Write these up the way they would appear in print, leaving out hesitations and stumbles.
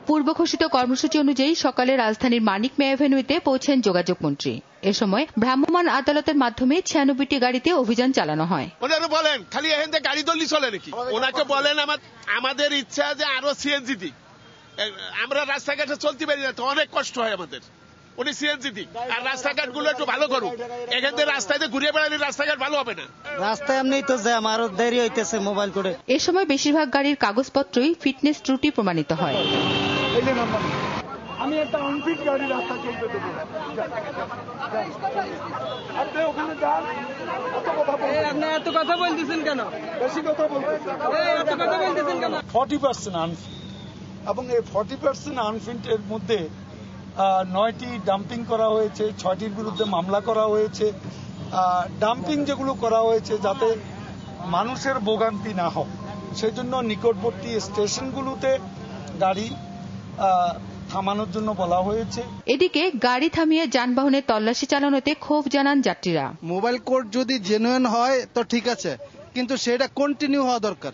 পূর্ব ঘোষিত কর্মসূচি অনুযায়ী সকালে রাজধানীর মানিক মে অ্যাভিনিউতে পৌঁছেন যোগাযোগ মন্ত্রী। এ সময় ভ্রাম্যমাণ আদালতের মাধ্যমে 96টি গাড়িতে অভিযান চালানো হয়। ওনারা বলেন খালি এখান থেকে গাড়ি দলি চলে নাকি? ওনাকে বলেন আমাদের ইচ্ছা যে আরো সিএনজি দিক, আমরা রাস্তাঘাটে চলতে পারি না, তো অনেক কষ্ট হয় আমাদের। উনি সিএনজি দিক আর রাস্তাঘাট গুলো একটু ভালো করুক। এখান থেকে রাস্তায় ঘুরে বেড়ালে রাস্তাঘাট ভালো হবে না। রাস্তায় এমনি তো জ্যাম, আরো দেরি হইতেছে মোবাইল করে। এ সময় বেশিরভাগ গাড়ির কাগজপত্রই ফিটনেস ত্রুটি প্রমাণিত হয়। আমি একটা আনফিট গাড়ি রাস্তা চলতে দেবো। আপনি ওখানে যান, এত কথা বলতেছেন কেন? বেশি কথা বলতেছেন, এত কথা বলতেছেন কেন? 40% আনফিট, এবং এই 40% আনফিটের মধ্যে 9টি ডাম্পিং করা হয়েছে, 6টির বিরুদ্ধে মামলা করা হয়েছে। ডাম্পিং যেগুলো করা হয়েছে যাতে মানুষের ভোগান্তি না হয়, সেই জন্য নিকটবর্তী স্টেশনগুলোতে গাড়ি থামানোর জন্য বলা হয়েছে। এদিকে গাড়ি থামিয়ে যানবাহনের তল্লাশি চালানোতে ক্ষোভ জানান যাত্রীরা। মোবাইল কোড যদি জেনুইন হয় তো ঠিক আছে, কিন্তু সেটা কন্টিনিউ হওয়া দরকার।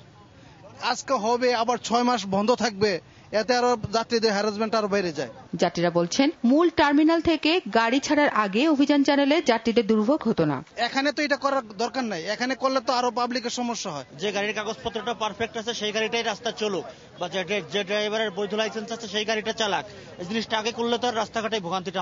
আজকে হবে আবার 6 মাস বন্ধ থাকবে, এতে আরো যাত্রীদের হ্যারাসমেন্ট আরো বেড়ে যায়। যাত্রীরা বলছেন মূল টার্মিনাল থেকে গাড়ি ছাড়ার আগে অভিযান চালালে যাত্রীদের দুর্ভোগ হতো না। এখানে তো এটা করার দরকার নাই, এখানে করলে তো আরো পাবলিকের সমস্যা হয়। যে গাড়ির কাগজপত্রটা পারফেক্ট আছে সেই গাড়িটাই রাস্তা চলুক, বা যে ড্রাইভারের বৈধ লাইসেন্স আছে সেই গাড়িটা চালাক। এই জিনিসটা আগে করলে তো আর রাস্তাঘাটে ভোগান্তিটা